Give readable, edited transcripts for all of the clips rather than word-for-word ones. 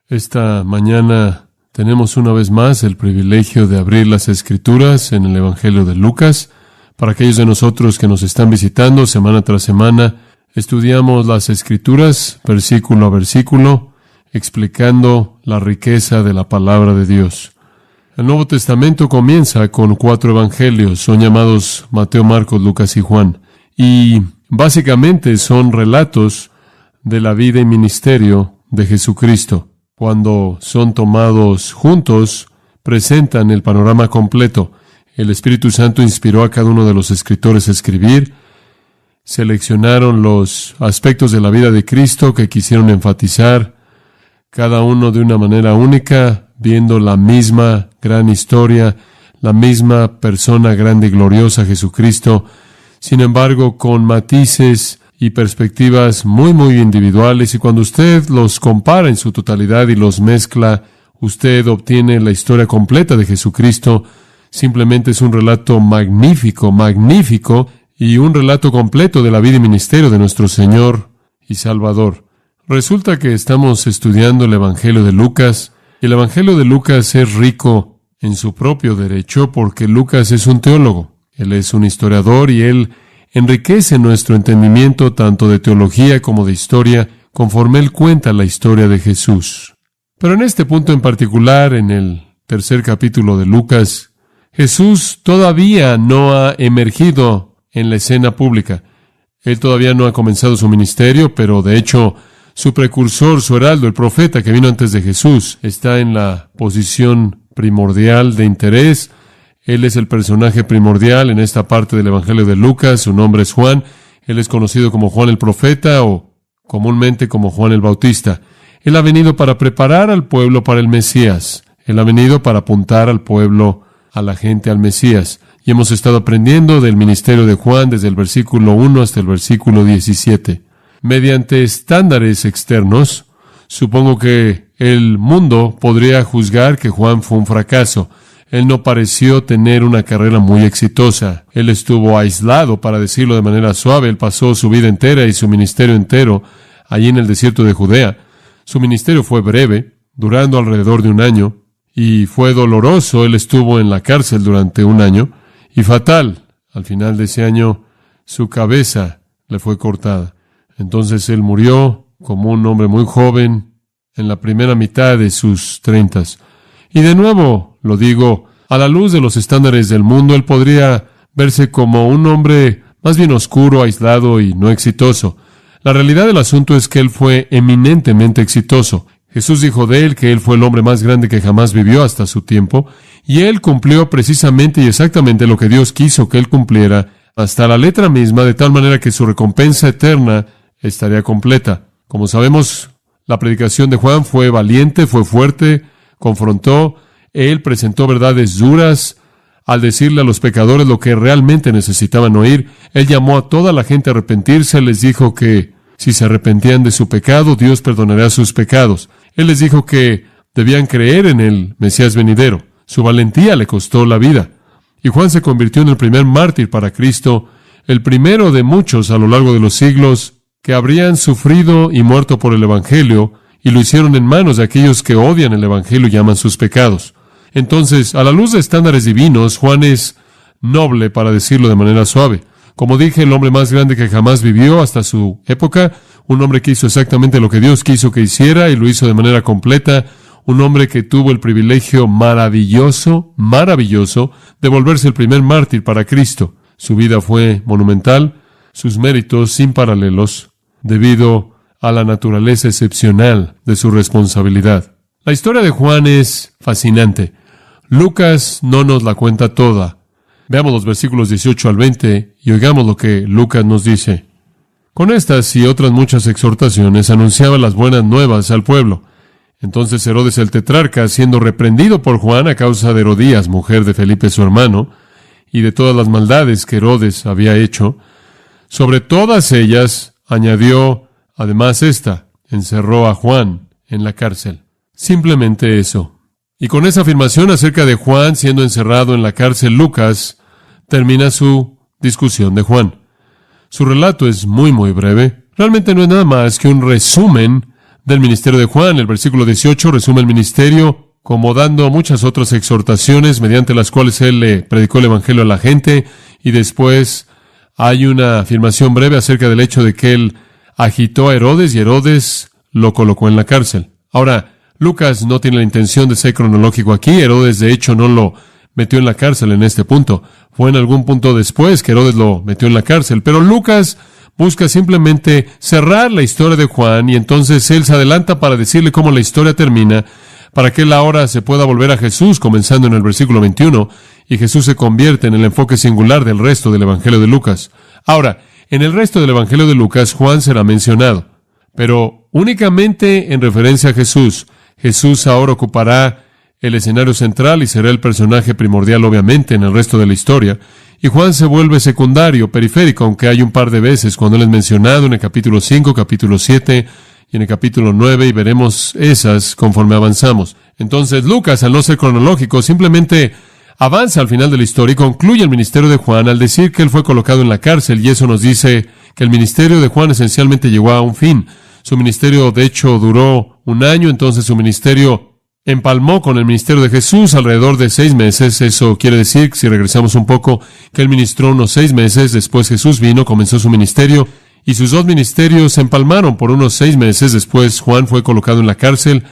Esta mañana tenemos una vez más el privilegio de abrir las Escrituras en el Evangelio de Lucas. Para aquellos de nosotros que nos están visitando semana tras semana, estudiamos las Escrituras versículo a versículo, explicando la riqueza de la palabra de Dios. El Nuevo Testamento comienza con 4 evangelios, son llamados Mateo, Marcos, Lucas y Juan, y básicamente son relatos de la vida y ministerio de Jesucristo. Cuando son tomados juntos, presentan el panorama completo. El Espíritu Santo inspiró a cada uno de los escritores a escribir, seleccionaron los aspectos de la vida de Cristo que quisieron enfatizar, cada uno de una manera única, viendo la misma gran historia, la misma persona grande y gloriosa, Jesucristo, sin embargo, con matices y perspectivas muy individuales, y cuando usted los compara en su totalidad y los mezcla, usted obtiene la historia completa de Jesucristo. Simplemente es un relato magnífico, y un relato completo de la vida y ministerio de nuestro Señor y Salvador. Resulta que estamos estudiando el Evangelio de Lucas, y el Evangelio de Lucas es rico en su propio derecho porque Lucas es un teólogo. Él es un historiador y él enriquece nuestro entendimiento tanto de teología como de historia, conforme él cuenta la historia de Jesús. Pero en este punto en particular, en el 3 capítulo de Lucas, Jesús todavía no ha emergido en la escena pública. Él todavía no ha comenzado su ministerio, pero de hecho, su precursor, su heraldo, el profeta que vino antes de Jesús, está en la posición primordial de interés. Él es el personaje primordial en esta parte del Evangelio de Lucas. Su nombre es Juan. Él es conocido como Juan el Profeta o comúnmente como Juan el Bautista. Él ha venido para preparar al pueblo para el Mesías. Él ha venido para apuntar al pueblo, a la gente, al Mesías. Y hemos estado aprendiendo del ministerio de Juan desde el versículo 1 hasta el versículo 17. Mediante estándares externos, supongo que el mundo podría juzgar que Juan fue un fracaso. Él no pareció tener una carrera muy exitosa. Él estuvo aislado, para decirlo de manera suave. Él pasó su vida entera y su ministerio entero allí en el desierto de Judea. Su ministerio fue breve, durando alrededor de 1 año, y fue doloroso. Él estuvo en la cárcel durante 1 año, y fatal. Al final de ese año, su cabeza le fue cortada. Entonces él murió como un hombre muy joven, en la primera mitad de sus 30. Y de nuevo, lo digo, a la luz de los estándares del mundo, él podría verse como un hombre más bien oscuro, aislado y no exitoso. La realidad del asunto es que él fue eminentemente exitoso. Jesús dijo de él que él fue el hombre más grande que jamás vivió hasta su tiempo, y él cumplió precisamente y exactamente lo que Dios quiso que él cumpliera, hasta la letra misma, de tal manera que su recompensa eterna estaría completa. Como sabemos, la predicación de Juan fue valiente, fue fuerte, confrontó. Él presentó verdades duras al decirle a los pecadores lo que realmente necesitaban oír. Él llamó a toda la gente a arrepentirse. Les dijo que si se arrepentían de su pecado, Dios perdonaría sus pecados. Él les dijo que debían creer en el Mesías venidero. Su valentía le costó la vida. Y Juan se convirtió en el primer mártir para Cristo, el primero de muchos a lo largo de los siglos que habrían sufrido y muerto por el Evangelio, y lo hicieron en manos de aquellos que odian el Evangelio y aman sus pecados. Entonces, a la luz de estándares divinos, Juan es noble, para decirlo de manera suave. Como dije, el hombre más grande que jamás vivió hasta su época, un hombre que hizo exactamente lo que Dios quiso que hiciera y lo hizo de manera completa, un hombre que tuvo el privilegio maravilloso, de volverse el primer mártir para Cristo. Su vida fue monumental, sus méritos sin paralelos, debido a la naturaleza excepcional de su responsabilidad. La historia de Juan es fascinante. Lucas no nos la cuenta toda. Veamos los versículos 18 al 20 y oigamos lo que Lucas nos dice. Con estas y otras muchas exhortaciones anunciaba las buenas nuevas al pueblo. Entonces Herodes el tetrarca, siendo reprendido por Juan a causa de Herodías, mujer de Felipe su hermano, y de todas las maldades que Herodes había hecho, sobre todas ellas añadió además esta: encerró a Juan en la cárcel. Simplemente eso. Y con esa afirmación acerca de Juan siendo encerrado en la cárcel, Lucas termina su discusión de Juan. Su relato es muy breve. Realmente no es nada más que un resumen del ministerio de Juan. El versículo 18 resume el ministerio como dando muchas otras exhortaciones mediante las cuales él le predicó el evangelio a la gente, y después hay una afirmación breve acerca del hecho de que él agitó a Herodes y Herodes lo colocó en la cárcel. Ahora, Lucas no tiene la intención de ser cronológico aquí. Herodes, de hecho, no lo metió en la cárcel en este punto. Fue en algún punto después que Herodes lo metió en la cárcel. Pero Lucas busca simplemente cerrar la historia de Juan, y entonces él se adelanta para decirle cómo la historia termina, para que él ahora se pueda volver a Jesús, comenzando en el versículo 21, y Jesús se convierte en el enfoque singular del resto del Evangelio de Lucas. Ahora, en el resto del Evangelio de Lucas, Juan será mencionado, pero únicamente en referencia a Jesús. Jesús ahora ocupará el escenario central y será el personaje primordial, obviamente, en el resto de la historia, y Juan se vuelve secundario, periférico, aunque hay un par de veces cuando él es mencionado en el capítulo 5, capítulo 7 y en el capítulo 9, y veremos esas conforme avanzamos. Entonces, Lucas, al no ser cronológico, simplemente avanza al final de la historia y concluye el ministerio de Juan al decir que él fue colocado en la cárcel, y eso nos dice que el ministerio de Juan esencialmente llegó a un fin. Su ministerio, de hecho, duró 1 año, entonces su ministerio empalmó con el ministerio de Jesús alrededor de 6 meses. Eso quiere decir, si regresamos un poco, que él ministró unos 6 meses, después Jesús vino, comenzó su ministerio, y sus dos ministerios se empalmaron por unos 6 meses. Después Juan fue colocado en la cárcel,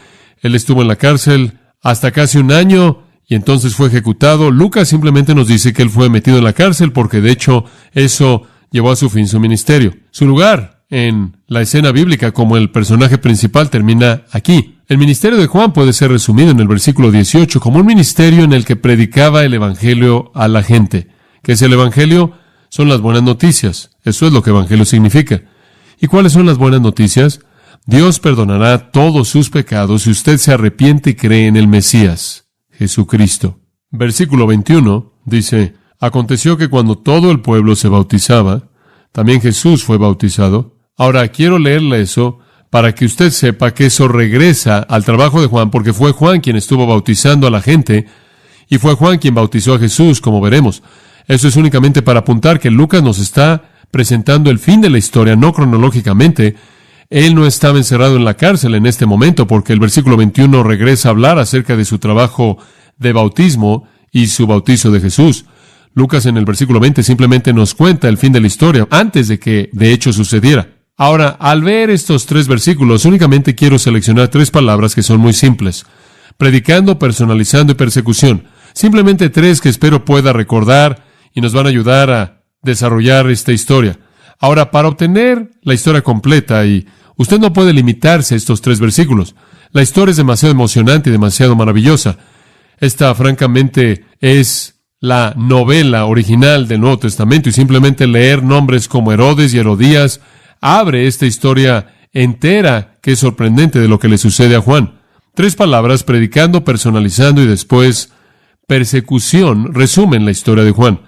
él estuvo en la cárcel hasta casi 1 año, y entonces fue ejecutado. Lucas simplemente nos dice que él fue metido en la cárcel porque, de hecho, eso llevó a su fin su ministerio. Su lugar en la escena bíblica como el personaje principal termina aquí. El ministerio de Juan puede ser resumido en el versículo 18 como un ministerio en el que predicaba el evangelio a la gente. ¿Qué es el evangelio? Son las buenas noticias. Eso es lo que evangelio significa. ¿Y cuáles son las buenas noticias? Dios perdonará todos sus pecados si usted se arrepiente y cree en el Mesías, Jesucristo. Versículo 21 dice: aconteció que cuando todo el pueblo se bautizaba, también Jesús fue bautizado. Ahora quiero leerle eso para que usted sepa que eso regresa al trabajo de Juan, porque fue Juan quien estuvo bautizando a la gente, y fue Juan quien bautizó a Jesús, como veremos. Eso es únicamente para apuntar que Lucas nos está presentando el fin de la historia, no cronológicamente. Él no estaba encerrado en la cárcel en este momento, porque el versículo 21 regresa a hablar acerca de su trabajo de bautismo y su bautizo de Jesús. Lucas en el versículo 20 simplemente nos cuenta el fin de la historia, antes de que de hecho sucediera. Ahora, al ver estos 3 versículos, únicamente quiero seleccionar 3 palabras que son muy simples: predicando, personalizando y persecución. Simplemente 3 que espero pueda recordar y nos van a ayudar a desarrollar esta historia. Ahora, para obtener la historia completa, y usted no puede limitarse a estos 3 versículos. La historia es demasiado emocionante y demasiado maravillosa. Esta, francamente, es la novela original del Nuevo Testamento, y simplemente leer nombres como Herodes y Herodías abre esta historia entera que es sorprendente de lo que le sucede a Juan. 3 palabras: predicando, personalizando y después persecución, resumen la historia de Juan.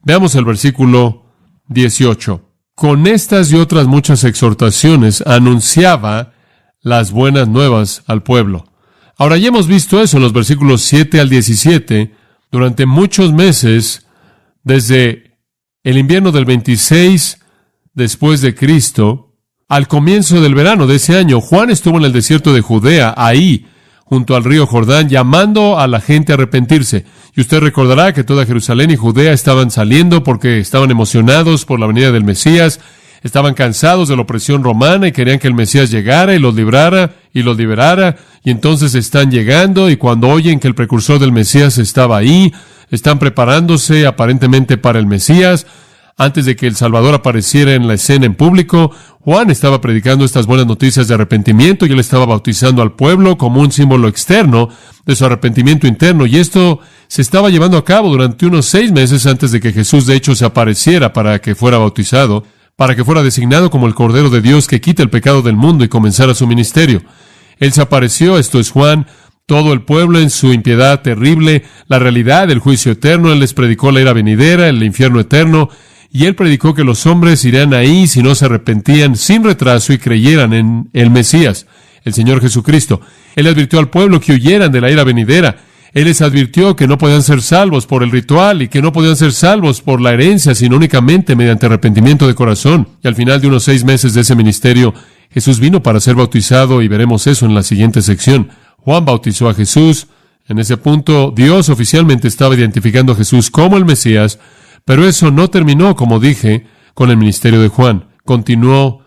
Veamos el versículo 18. Con estas y otras muchas exhortaciones anunciaba las buenas nuevas al pueblo. Ahora, ya hemos visto eso en los versículos 7 al 17. Durante muchos meses, desde el invierno del 26 después de Cristo, al comienzo del verano de ese año, Juan estuvo en el desierto de Judea, ahí, junto al río Jordán, llamando a la gente a arrepentirse. Y usted recordará que toda Jerusalén y Judea estaban saliendo porque estaban emocionados por la venida del Mesías, estaban cansados de la opresión romana y querían que el Mesías llegara y los librara y los liberara. Y entonces están llegando, y cuando oyen que el precursor del Mesías estaba ahí, están preparándose aparentemente para el Mesías. Antes de que el Salvador apareciera en la escena en público, Juan estaba predicando estas buenas noticias de arrepentimiento, y él estaba bautizando al pueblo como un símbolo externo de su arrepentimiento interno, y esto se estaba llevando a cabo durante unos 6 meses antes de que Jesús de hecho se apareciera para que fuera bautizado, para que fuera designado como el Cordero de Dios que quita el pecado del mundo y comenzara su ministerio. Él se apareció, esto es Juan, todo el pueblo en su impiedad terrible, la realidad del juicio eterno. Él les predicó la ira venidera, el infierno eterno, y él predicó que los hombres irían ahí si no se arrepentían sin retraso y creyeran en el Mesías, el Señor Jesucristo. Él advirtió al pueblo que huyeran de la ira venidera. Él les advirtió que no podían ser salvos por el ritual y que no podían ser salvos por la herencia, sino únicamente mediante arrepentimiento de corazón. Y al final de unos 6 meses de ese ministerio, Jesús vino para ser bautizado y veremos eso en la siguiente sección. Juan bautizó a Jesús. En ese punto, Dios oficialmente estaba identificando a Jesús como el Mesías, pero eso no terminó, como dije, con el ministerio de Juan. Continuó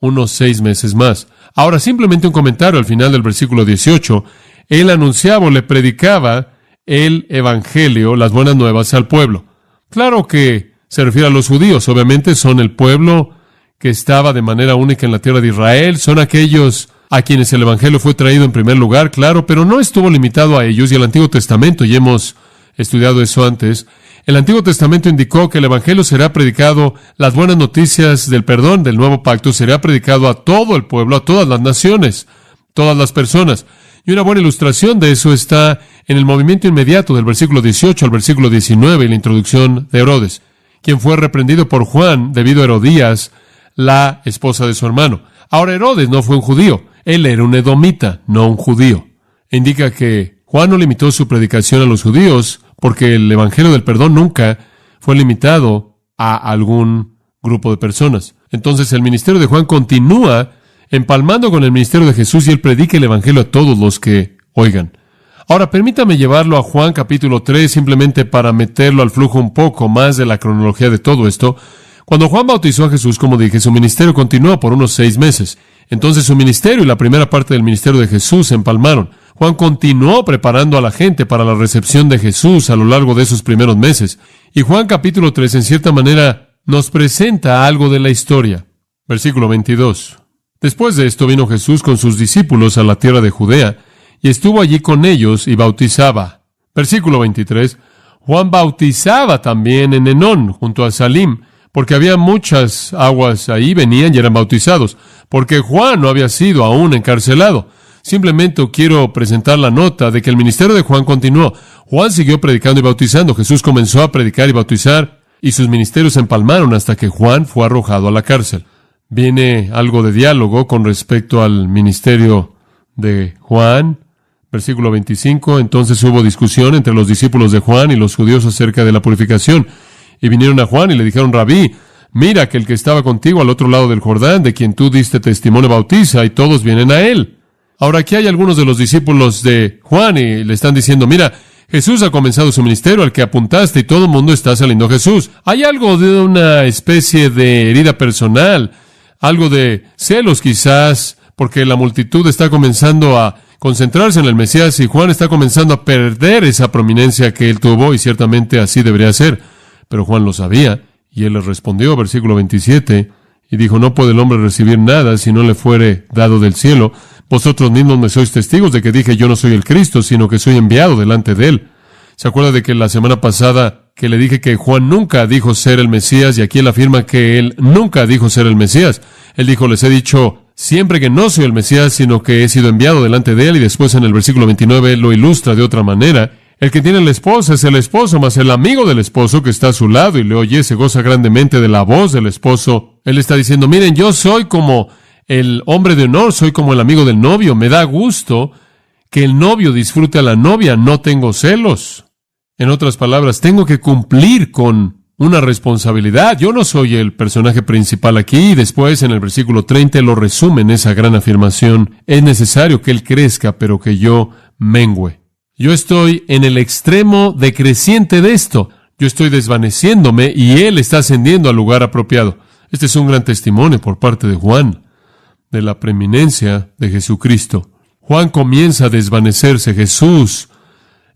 unos 6 meses más. Ahora, simplemente un comentario al final del versículo 18. Él anunciaba o le predicaba el Evangelio, las buenas nuevas al pueblo. Claro que se refiere a los judíos. Obviamente son el pueblo que estaba de manera única en la tierra de Israel. Son aquellos a quienes el Evangelio fue traído en primer lugar, claro, pero no estuvo limitado a ellos. Y el Antiguo Testamento, y hemos estudiado eso antes, el Antiguo Testamento indicó que el Evangelio será predicado, las buenas noticias del perdón del nuevo pacto será predicado a todo el pueblo, a todas las naciones, todas las personas. Y una buena ilustración de eso está en el movimiento inmediato del versículo 18 al versículo 19 y la introducción de Herodes, quien fue reprendido por Juan debido a Herodías, la esposa de su hermano. Ahora, Herodes no fue un judío, él era un edomita, no un judío. Indica que Juan no limitó su predicación a los judíos, porque el Evangelio del perdón nunca fue limitado a algún grupo de personas. Entonces el ministerio de Juan continúa empalmando con el ministerio de Jesús y él predica el Evangelio a todos los que oigan. Ahora, permítame llevarlo a Juan capítulo 3, simplemente para meterlo al flujo un poco más de la cronología de todo esto. Cuando Juan bautizó a Jesús, como dije, su ministerio continuó por unos 6 meses. Entonces su ministerio y la primera parte del ministerio de Jesús se empalmaron. Juan continuó preparando a la gente para la recepción de Jesús a lo largo de esos primeros meses. Y Juan capítulo 3, en cierta manera, nos presenta algo de la historia. Versículo 22. Después de esto vino Jesús con sus discípulos a la tierra de Judea, y estuvo allí con ellos y bautizaba. Versículo 23. Juan bautizaba también en Enón, junto a Salim, porque había muchas aguas ahí, venían y eran bautizados, porque Juan no había sido aún encarcelado. Simplemente quiero presentar la nota de que el ministerio de Juan continuó. Juan siguió predicando y bautizando. Jesús comenzó a predicar y bautizar, y sus ministerios se empalmaron hasta que Juan fue arrojado a la cárcel. Viene algo de diálogo con respecto al ministerio de Juan. Versículo 25. Entonces hubo discusión entre los discípulos de Juan y los judíos acerca de la purificación. Y vinieron a Juan y le dijeron: Rabí, mira que el que estaba contigo al otro lado del Jordán, de quien tú diste testimonio, bautiza, y todos vienen a él. Ahora, aquí hay algunos de los discípulos de Juan y le están diciendo: mira, Jesús ha comenzado su ministerio, al que apuntaste, y todo el mundo está saliendo a Jesús. Hay algo de una especie de herida personal, algo de celos quizás, porque la multitud está comenzando a concentrarse en el Mesías y Juan está comenzando a perder esa prominencia que él tuvo, y ciertamente así debería ser. Pero Juan lo sabía, y él les respondió, versículo 27, y dijo: no puede el hombre recibir nada si no le fuere dado del cielo. Vosotros mismos me sois testigos de que dije: yo no soy el Cristo, sino que soy enviado delante de él. ¿Se acuerda de que la semana pasada que le dije que Juan nunca dijo ser el Mesías, y aquí él afirma que él nunca dijo ser el Mesías? Él dijo: les he dicho siempre que no soy el Mesías, sino que he sido enviado delante de él. Y después en el versículo 29 lo ilustra de otra manera. El que tiene la esposa es el esposo, mas el amigo del esposo que está a su lado y le oye se goza grandemente de la voz del esposo. Él está diciendo: miren, yo soy como el hombre de honor, soy como el amigo del novio. Me da gusto que el novio disfrute a la novia, no tengo celos. En otras palabras, tengo que cumplir con una responsabilidad. Yo no soy el personaje principal aquí. Y después, en el versículo 30, lo resume en esa gran afirmación: es necesario que él crezca, pero que yo mengüe. Yo estoy en el extremo decreciente de esto. Yo estoy desvaneciéndome y él está ascendiendo al lugar apropiado. Este es un gran testimonio por parte de Juan de la preeminencia de Jesucristo. Juan comienza a desvanecerse. Jesús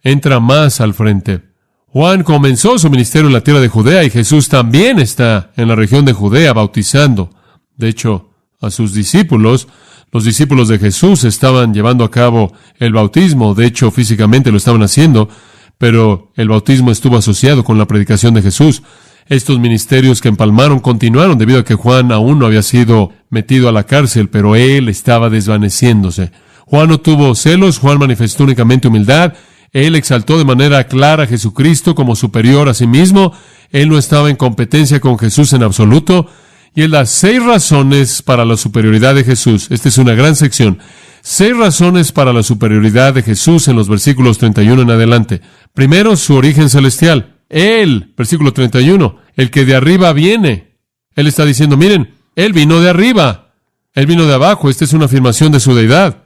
entra más al frente. Juan comenzó su ministerio en la tierra de Judea y Jesús también está en la región de Judea bautizando. De hecho, a sus discípulos, los discípulos de Jesús estaban llevando a cabo el bautismo. De hecho, físicamente lo estaban haciendo, pero el bautismo estuvo asociado con la predicación de Jesús. Estos ministerios que empalmaron continuaron debido a que Juan aún no había sido metido a la cárcel, pero él estaba desvaneciéndose. Juan no tuvo celos, Juan manifestó únicamente humildad. Él exaltó de manera clara a Jesucristo como superior a sí mismo. Él no estaba en competencia con Jesús en absoluto. Y él da 6 razones para la superioridad de Jesús. Esta es una gran sección. 6 razones para la superioridad de Jesús en los versículos 31 en adelante. Primero, su origen celestial. Él, versículo 31, el que de arriba viene. Él está diciendo: miren, él vino de arriba. Él vino de abajo, esta es una afirmación de su deidad.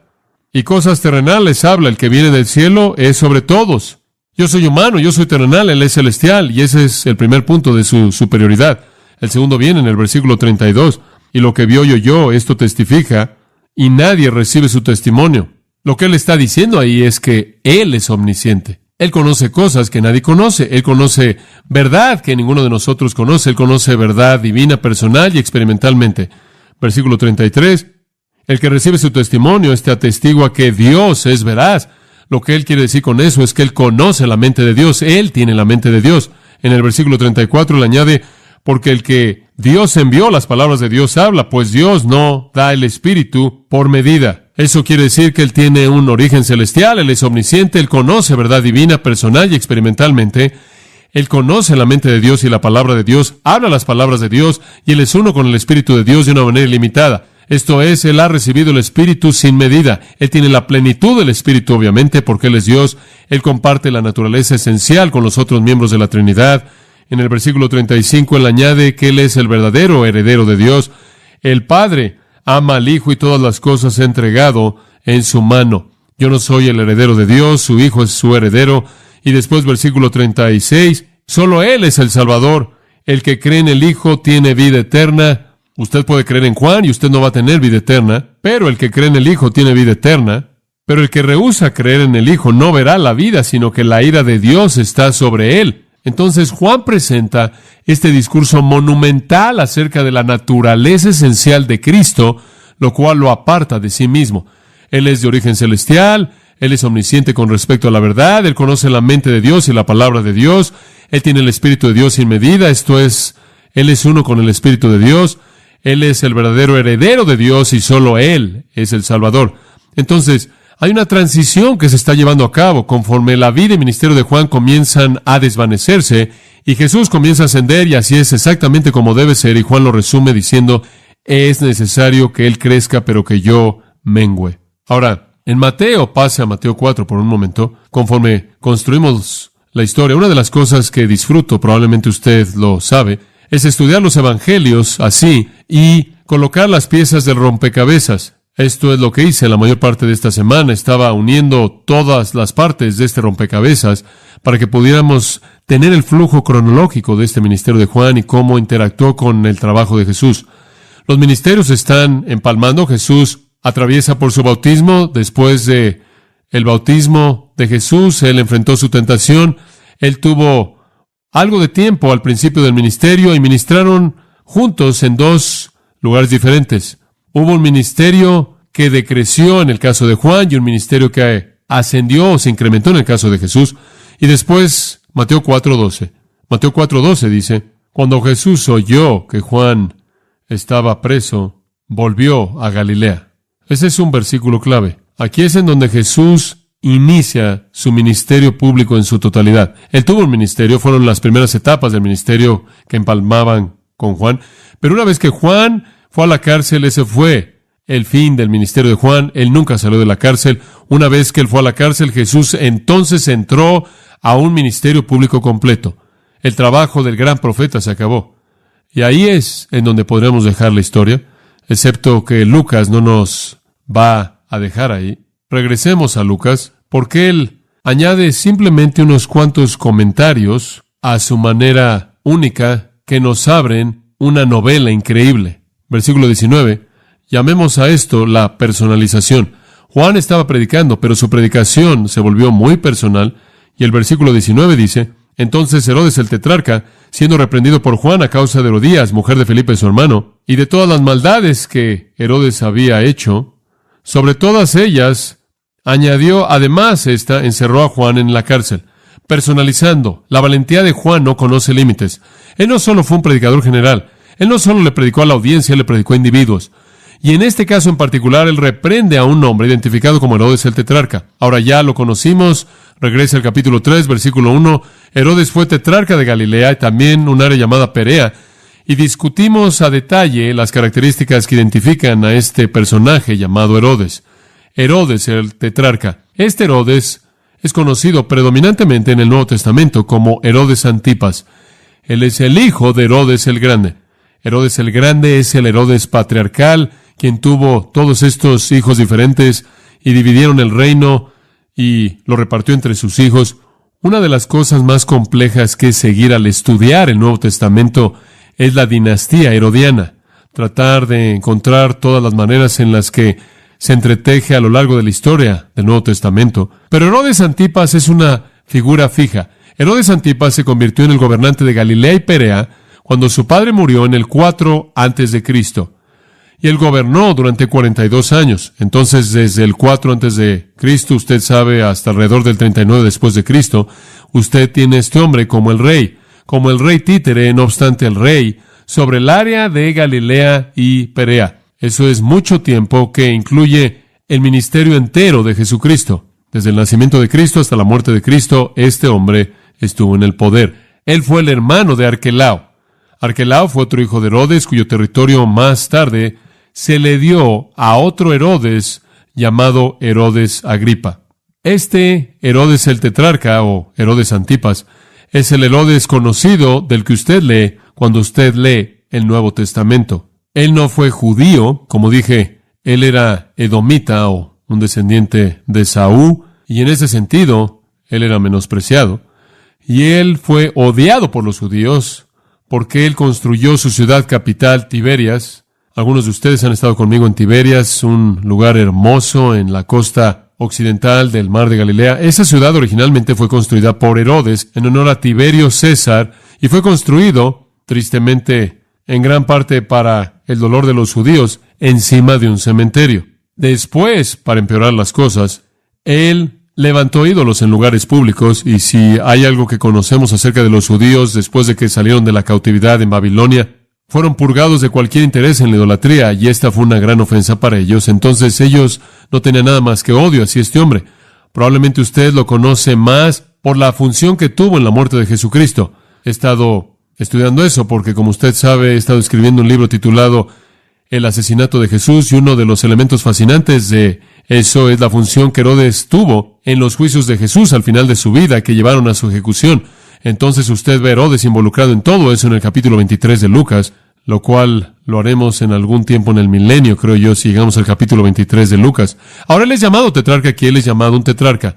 Y cosas terrenales habla, el que viene del cielo es sobre todos. Yo soy humano, yo soy terrenal, Él es celestial, y ese es el primer punto de su superioridad. El segundo viene en el versículo 32, y lo que vio y oyó, esto testifica, y nadie recibe su testimonio. Lo que Él está diciendo ahí es que Él es omnisciente. Él conoce cosas que nadie conoce. Él conoce verdad que ninguno de nosotros conoce. Él conoce verdad divina, personal y experimentalmente. Versículo 33. El que recibe su testimonio, atestigua que Dios es veraz. Lo que Él quiere decir con eso es que Él conoce la mente de Dios. Él tiene la mente de Dios. En el versículo 34 le añade, porque el que Dios envió, las palabras de Dios habla, pues Dios no da el Espíritu por medida. Eso quiere decir que Él tiene un origen celestial, Él es omnisciente, Él conoce verdad divina, personal y experimentalmente. Él conoce la mente de Dios y la palabra de Dios, habla las palabras de Dios, y Él es uno con el Espíritu de Dios de una manera ilimitada. Esto es, Él ha recibido el Espíritu sin medida. Él tiene la plenitud del Espíritu, obviamente, porque Él es Dios. Él comparte la naturaleza esencial con los otros miembros de la Trinidad. En el versículo 35, Él añade que Él es el verdadero heredero de Dios. El Padre ama al Hijo y todas las cosas ha entregado en su mano. Yo no soy el heredero de Dios, su Hijo es su heredero. Y después, versículo 36, solo Él es el Salvador. El que cree en el Hijo tiene vida eterna. Usted puede creer en Juan y usted no va a tener vida eterna, pero el que cree en el Hijo tiene vida eterna. Pero el que rehúsa creer en el Hijo no verá la vida, sino que la ira de Dios está sobre él. Entonces Juan presenta este discurso monumental acerca de la naturaleza esencial de Cristo, lo cual lo aparta de sí mismo. Él es de origen celestial, Él es omnisciente con respecto a la verdad, Él conoce la mente de Dios y la palabra de Dios, Él tiene el Espíritu de Dios sin medida, esto es, Él es uno con el Espíritu de Dios, Él es el verdadero heredero de Dios y solo Él es el Salvador. Entonces, hay una transición que se está llevando a cabo conforme la vida y ministerio de Juan comienzan a desvanecerse y Jesús comienza a ascender, y así es exactamente como debe ser, y Juan lo resume diciendo, es necesario que Él crezca, pero que yo mengüe. Ahora, en Mateo, pase a Mateo 4 por un momento, conforme construimos la historia, una de las cosas que disfruto, probablemente usted lo sabe, es estudiar los evangelios así y colocar las piezas del rompecabezas. Esto es lo que hice la mayor parte de esta semana. Estaba uniendo todas las partes de este rompecabezas para que pudiéramos tener el flujo cronológico de este ministerio de Juan y cómo interactuó con el trabajo de Jesús. Los ministerios están empalmando. Jesús atraviesa por su bautismo. Después de el bautismo de Jesús, Él enfrentó su tentación. Él tuvo algo de tiempo al principio del ministerio y ministraron juntos en dos lugares diferentes. Hubo un ministerio que decreció en el caso de Juan y un ministerio que ascendió o se incrementó en el caso de Jesús. Y después, Mateo 4:12. Mateo 4:12 dice, cuando Jesús oyó que Juan estaba preso, volvió a Galilea. Ese es un versículo clave. Aquí es en donde Jesús inicia su ministerio público en su totalidad. Él tuvo un ministerio, fueron las primeras etapas del ministerio que empalmaban con Juan. Pero una vez que Juan fue a la cárcel, ese fue el fin del ministerio de Juan. Él nunca salió de la cárcel. Una vez que él fue a la cárcel, Jesús entonces entró a un ministerio público completo. El trabajo del gran profeta se acabó. Y ahí es en donde podremos dejar la historia, excepto que Lucas no nos va a dejar ahí. Regresemos a Lucas, porque él añade simplemente unos cuantos comentarios a su manera única que nos abren una novela increíble. Versículo 19, llamemos a esto la personalización. Juan estaba predicando, pero su predicación se volvió muy personal, y el versículo 19 dice, entonces Herodes el tetrarca, siendo reprendido por Juan a causa de Herodías, mujer de Felipe su hermano, y de todas las maldades que Herodes había hecho, sobre todas ellas añadió además encerró a Juan en la cárcel. Personalizando, la valentía de Juan no conoce límites. Él no solo fue un predicador general, él no solo le predicó a la audiencia, él le predicó a individuos. Y en este caso en particular, él reprende a un hombre identificado como Herodes el tetrarca. Ahora ya lo conocimos, regresa al capítulo 3, versículo 1. Herodes fue tetrarca de Galilea y también un área llamada Perea. Y discutimos a detalle las características que identifican a este personaje llamado Herodes. Herodes el tetrarca. Este Herodes es conocido predominantemente en el Nuevo Testamento como Herodes Antipas. Él es el hijo de Herodes el Grande. Herodes el Grande es el Herodes patriarcal quien tuvo todos estos hijos diferentes y dividieron el reino y lo repartió entre sus hijos. Una de las cosas más complejas que seguir al estudiar el Nuevo Testamento es la dinastía herodiana. Tratar de encontrar todas las maneras en las que se entreteje a lo largo de la historia del Nuevo Testamento. Pero Herodes Antipas es una figura fija. Herodes Antipas se convirtió en el gobernante de Galilea y Perea cuando su padre murió en el 4 antes de Cristo. Y él gobernó durante 42 años. Entonces, desde el 4 antes de Cristo, usted sabe, hasta alrededor del 39 después de Cristo, usted tiene a este hombre como el rey títere, no obstante el rey, sobre el área de Galilea y Perea. Eso es mucho tiempo que incluye el ministerio entero de Jesucristo. Desde el nacimiento de Cristo hasta la muerte de Cristo, este hombre estuvo en el poder. Él fue el hermano de Arquelao. Arquelao fue otro hijo de Herodes, cuyo territorio más tarde se le dio a otro Herodes llamado Herodes Agripa. Este Herodes el tetrarca, o Herodes Antipas, es el Herodes conocido del que usted lee cuando usted lee el Nuevo Testamento. Él no fue judío, como dije, él era edomita o un descendiente de Saúl, y en ese sentido, él era menospreciado. Y él fue odiado por los judíos porque él construyó su ciudad capital, Tiberias. Algunos de ustedes han estado conmigo en Tiberias, un lugar hermoso en la costa occidental del mar de Galilea. Esa ciudad originalmente fue construida por Herodes en honor a Tiberio César y fue construido, tristemente, en gran parte para el dolor de los judíos, encima de un cementerio. Después, para empeorar las cosas, él levantó ídolos en lugares públicos, y si hay algo que conocemos acerca de los judíos después de que salieron de la cautividad en Babilonia, fueron purgados de cualquier interés en la idolatría, y esta fue una gran ofensa para ellos. Entonces ellos no tenían nada más que odio hacia este hombre. Probablemente usted lo conoce más por la función que tuvo en la muerte de Jesucristo. He estado estudiando eso porque, como usted sabe, he estado escribiendo un libro titulado El asesinato de Jesús, y uno de los elementos fascinantes de eso es la función que Herodes tuvo en los juicios de Jesús al final de su vida, que llevaron a su ejecución. Entonces usted ve a Herodes involucrado en todo eso en el capítulo 23 de Lucas, lo cual lo haremos en algún tiempo en el milenio, creo yo, si llegamos al capítulo 23 de Lucas. Ahora él es llamado tetrarca, aquí él es llamado un tetrarca.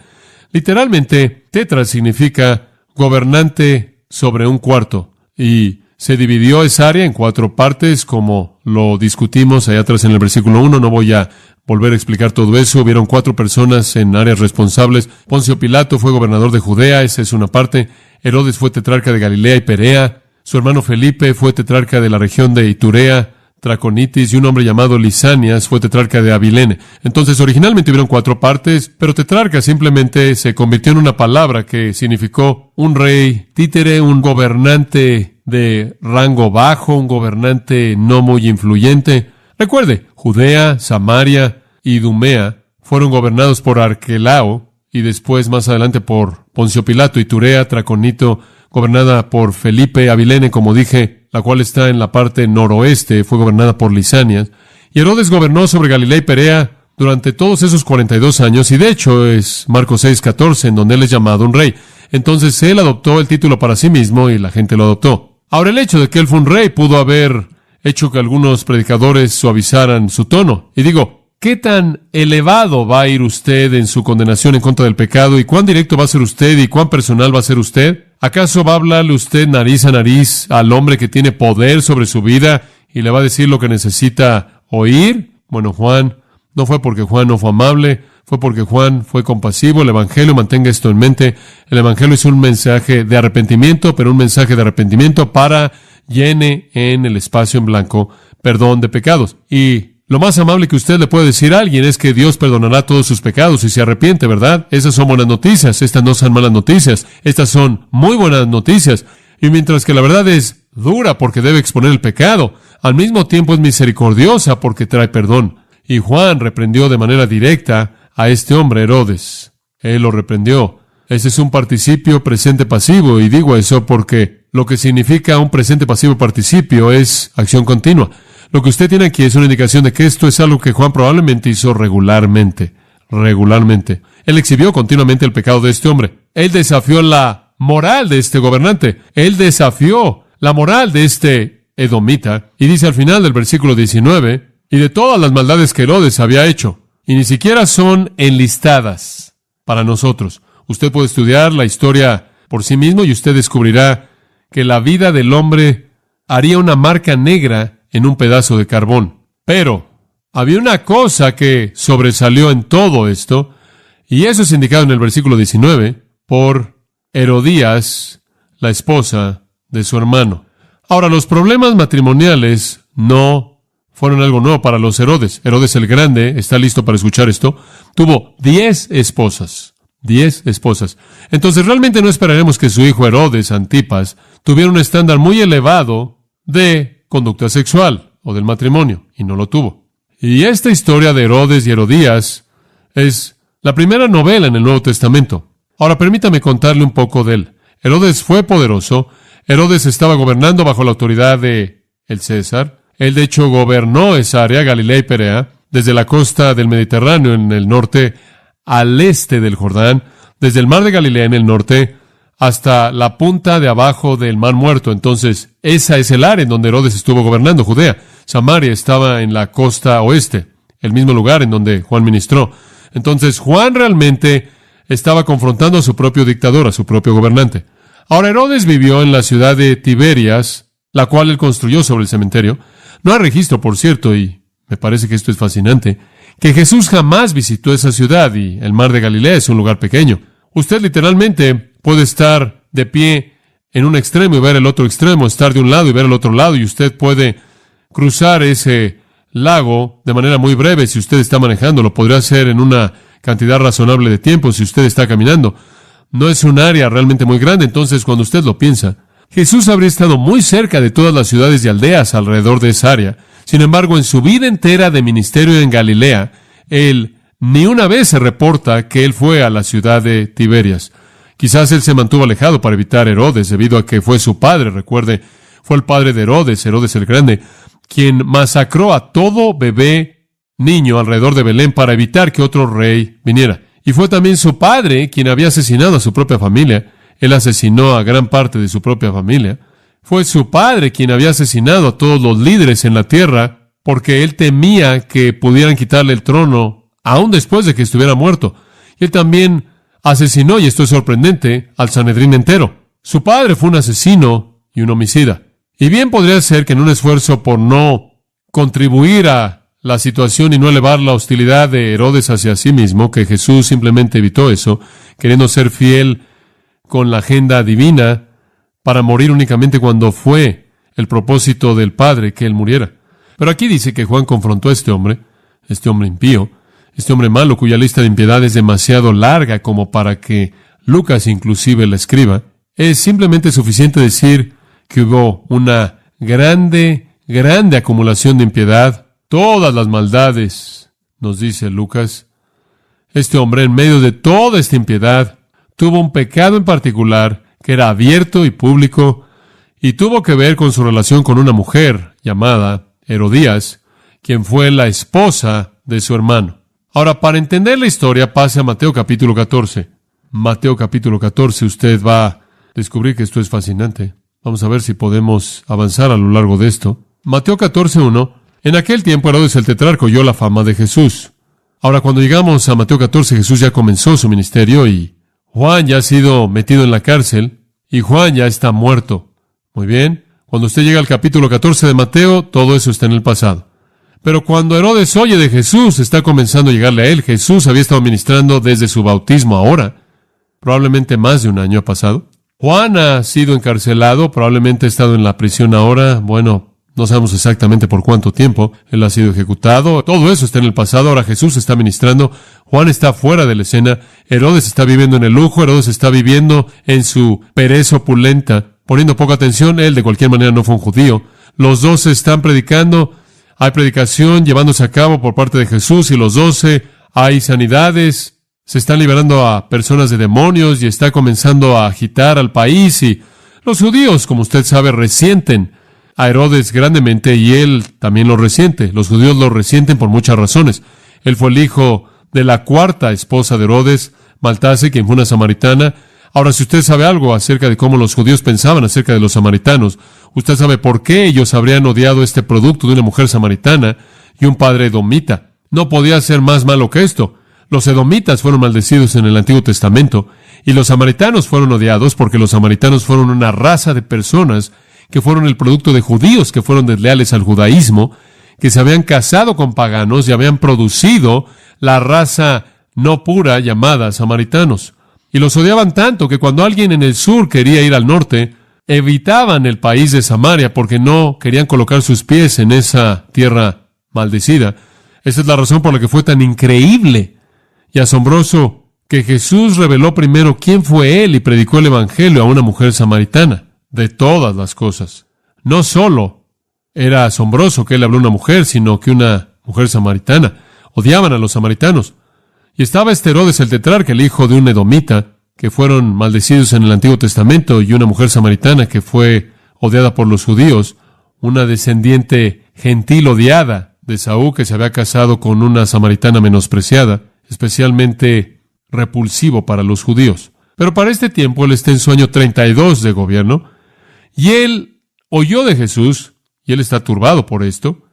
Literalmente, tetra significa gobernante sobre un cuarto, y se dividió esa área en 4 partes, como lo discutimos allá atrás en el versículo 1. No voy a volver a explicar todo eso. Hubieron 4 personas en áreas responsables. Poncio Pilato fue gobernador de Judea, esa es una parte. Herodes fue tetrarca de Galilea y Perea. Su hermano Felipe fue tetrarca de la región de Iturea, Traconitis, y un hombre llamado Lisanias fue tetrarca de Abilene. Entonces, originalmente hubieron 4 partes, pero tetrarca simplemente se convirtió en una palabra que significó un rey títere, un gobernante de rango bajo, un gobernante no muy influyente. Recuerde, Judea, Samaria y Idumea fueron gobernados por Arquelao, y después, más adelante, por Poncio Pilato. Iturea, Traconito, gobernada por Felipe. Abilene, como dije, la cual está en la parte noroeste, fue gobernada por Lisanias. Y Herodes gobernó sobre Galilea y Perea durante todos esos 42 años, y de hecho es Marcos 6:14, en donde él es llamado un rey. Entonces él adoptó el título para sí mismo y la gente lo adoptó. Ahora, el hecho de que él fue un rey pudo haber hecho que algunos predicadores suavizaran su tono. Y digo, ¿qué tan elevado va a ir usted en su condenación en contra del pecado? ¿Y cuán directo va a ser usted? ¿Y cuán personal va a ser usted? ¿Acaso va a hablarle usted nariz a nariz al hombre que tiene poder sobre su vida y le va a decir lo que necesita oír? Bueno, Juan, no fue porque Juan no fue amable, fue porque Juan fue compasivo. El Evangelio, mantenga esto en mente, el Evangelio es un mensaje de arrepentimiento, pero un mensaje de arrepentimiento para llene en el espacio en blanco perdón de pecados. Y lo más amable que usted le puede decir a alguien es que Dios perdonará todos sus pecados si se arrepiente, ¿verdad? Esas son buenas noticias. Estas no son malas noticias. Estas son muy buenas noticias. Y mientras que la verdad es dura porque debe exponer el pecado, al mismo tiempo es misericordiosa porque trae perdón. Y Juan reprendió de manera directa a este hombre, Herodes. Él lo reprendió. Ese es un participio presente pasivo, y digo eso porque lo que significa un presente pasivo participio es acción continua. Lo que usted tiene aquí es una indicación de que esto es algo que Juan probablemente hizo regularmente. Él exhibió continuamente el pecado de este hombre. Él desafió la moral de este gobernante. Él desafió la moral de este edomita. Y dice al final del versículo 19, y de todas las maldades que Herodes había hecho, y ni siquiera son enlistadas para nosotros. Usted puede estudiar la historia por sí mismo y usted descubrirá que la vida del hombre haría una marca negra en un pedazo de carbón. Pero había una cosa que sobresalió en todo esto, y eso es indicado en el versículo 19, por Herodías, la esposa de su hermano. Ahora, los problemas matrimoniales no fueron algo nuevo para los Herodes. Herodes el Grande, está listo para escuchar esto, tuvo 10 esposas. 10 esposas. Entonces, realmente no esperaremos que su hijo Herodes Antipas tuviera un estándar muy elevado de conducta sexual o del matrimonio, y no lo tuvo. Y esta historia de Herodes y Herodías es la primera novela en el Nuevo Testamento. Ahora, permítame contarle un poco de él. Herodes fue poderoso. Herodes estaba gobernando bajo la autoridad de el César. Él, de hecho, gobernó esa área, Galilea y Perea, desde la costa del Mediterráneo en el norte al este del Jordán, desde el mar de Galilea en el norte hasta la punta de abajo del Mar Muerto. Entonces, esa es el área en donde Herodes estuvo gobernando, Judea. Samaria estaba en la costa oeste, el mismo lugar en donde Juan ministró. Entonces, Juan realmente estaba confrontando a su propio dictador, a su propio gobernante. Ahora, Herodes vivió en la ciudad de Tiberias, la cual él construyó sobre el cementerio. No hay registro, por cierto, y me parece que esto es fascinante, que Jesús jamás visitó esa ciudad, y el mar de Galilea es un lugar pequeño. Usted literalmente puede estar de pie en un extremo y ver el otro extremo, estar de un lado y ver el otro lado, y usted puede cruzar ese lago de manera muy breve si usted está manejando. Lo podría hacer en una cantidad razonable de tiempo si usted está caminando. No es un área realmente muy grande, entonces cuando usted lo piensa, Jesús habría estado muy cerca de todas las ciudades y aldeas alrededor de esa área. Sin embargo, en su vida entera de ministerio en Galilea, él ni una vez se reporta que él fue a la ciudad de Tiberias. Quizás él se mantuvo alejado para evitar Herodes, debido a que fue su padre, recuerde, fue el padre de Herodes, Herodes el Grande, quien masacró a todo bebé niño alrededor de Belén para evitar que otro rey viniera. Y fue también su padre quien había asesinado a su propia familia. Él asesinó a gran parte de su propia familia. Fue su padre quien había asesinado a todos los líderes en la tierra porque él temía que pudieran quitarle el trono aún después de que estuviera muerto. Y él también asesinó, y esto es sorprendente, al Sanedrín entero. Su padre fue un asesino y un homicida. Y bien podría ser que en un esfuerzo por no contribuir a la situación y no elevar la hostilidad de Herodes hacia sí mismo, que Jesús simplemente evitó eso, queriendo ser fiel con la agenda divina para morir únicamente cuando fue el propósito del Padre que él muriera. Pero aquí dice que Juan confrontó a este hombre impío, este hombre malo cuya lista de impiedad es demasiado larga como para que Lucas inclusive la escriba. Es simplemente suficiente decir que hubo una grande acumulación de impiedad, todas las maldades, nos dice Lucas. Este hombre, en medio de toda esta impiedad, tuvo un pecado en particular que era abierto y público, y tuvo que ver con su relación con una mujer llamada Herodías, quien fue la esposa de su hermano. Ahora, para entender la historia, pase a Mateo capítulo 14. Mateo capítulo 14, usted va a descubrir que esto es fascinante. Vamos a ver si podemos avanzar a lo largo de esto. Mateo 14:1. En aquel tiempo Herodes el tetrarca oyó la fama de Jesús. Ahora, cuando llegamos a Mateo 14, Jesús ya comenzó su ministerio y Juan ya ha sido metido en la cárcel y Juan ya está muerto. Muy bien, cuando usted llega al capítulo 14 de Mateo, todo eso está en el pasado. Pero cuando Herodes oye de Jesús, está comenzando a llegarle a él. Jesús había estado ministrando desde su bautismo ahora. Probablemente más de un año ha pasado. Juan ha sido encarcelado, probablemente ha estado en la prisión ahora. Bueno, no sabemos exactamente por cuánto tiempo. Él ha sido ejecutado. Todo eso está en el pasado. Ahora Jesús está ministrando. Juan está fuera de la escena. Herodes está viviendo en el lujo. Herodes está viviendo en su pereza opulenta, poniendo poca atención. Él, de cualquier manera, no fue un judío. Los 12 están predicando. Hay predicación llevándose a cabo por parte de Jesús y los 12. Hay sanidades. Se están liberando a personas de demonios y está comenzando a agitar al país. Y los judíos, como usted sabe, resienten a Herodes grandemente y él también lo resiente. Los judíos lo resienten por muchas razones. Él fue el hijo de la cuarta esposa de Herodes, Maltase, quien fue una samaritana. Ahora, si usted sabe algo acerca de cómo los judíos pensaban acerca de los samaritanos, usted sabe por qué ellos habrían odiado este producto de una mujer samaritana, y un padre edomita. No podía ser más malo que esto. Los edomitas fueron maldecidos en el Antiguo Testamento, y los samaritanos fueron odiados porque los samaritanos fueron una raza de personas que fueron el producto de judíos que fueron desleales al judaísmo, que se habían casado con paganos y habían producido la raza no pura llamada samaritanos. Y los odiaban tanto que cuando alguien en el sur quería ir al norte, evitaban el país de Samaria porque no querían colocar sus pies en esa tierra maldecida. Esa es la razón por la que fue tan increíble y asombroso que Jesús reveló primero quién fue Él y predicó el Evangelio a una mujer samaritana. De todas las cosas. No solo era asombroso que Él habló a una mujer, sino que una mujer samaritana. Odiaban a los samaritanos. Y estaba Herodes el tetrarca, el hijo de un edomita, que fueron maldecidos en el Antiguo Testamento, y una mujer samaritana que fue odiada por los judíos, una descendiente gentil odiada de Saúl, que se había casado con una samaritana menospreciada, especialmente repulsivo para los judíos. Pero para este tiempo Él está en su año 32 de gobierno, y Él oyó de Jesús, y Él está turbado por esto,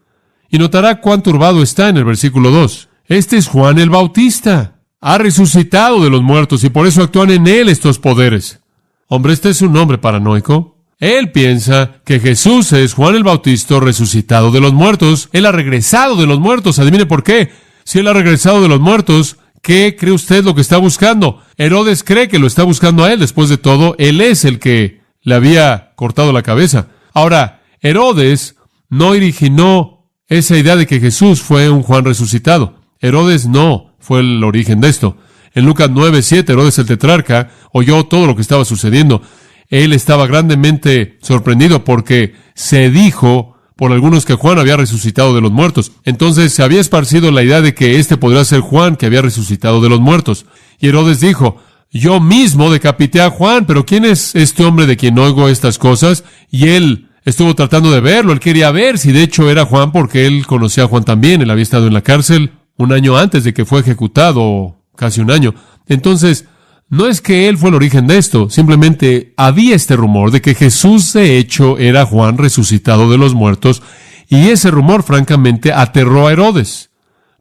y notará cuán turbado está en el versículo 2. Este es Juan el Bautista. Ha resucitado de los muertos, y por eso actúan en Él estos poderes. Hombre, este es un hombre paranoico. Él piensa que Jesús es Juan el Bautista resucitado de los muertos. Él ha regresado de los muertos. Adivine por qué. Si Él ha regresado de los muertos, ¿qué cree usted lo que está buscando? Herodes cree que lo está buscando a Él. Después de todo, Él es el que le había cortado la cabeza. Ahora, Herodes no originó esa idea de que Jesús fue un Juan resucitado. Herodes no fue el origen de esto. En Lucas 9:7, Herodes el tetrarca oyó todo lo que estaba sucediendo. Él estaba grandemente sorprendido porque se dijo por algunos que Juan había resucitado de los muertos. Entonces se había esparcido la idea de que este podría ser Juan que había resucitado de los muertos. Y Herodes dijo: yo mismo decapité a Juan, pero ¿quién es este hombre de quien oigo estas cosas? Y él estuvo tratando de verlo. Él quería ver si de hecho era Juan, porque él conocía a Juan también. Él había estado en la cárcel un año antes de que fue ejecutado, casi un año. Entonces, no es que él fue el origen de esto, simplemente había este rumor de que Jesús de hecho era Juan resucitado de los muertos, y ese rumor francamente aterró a Herodes.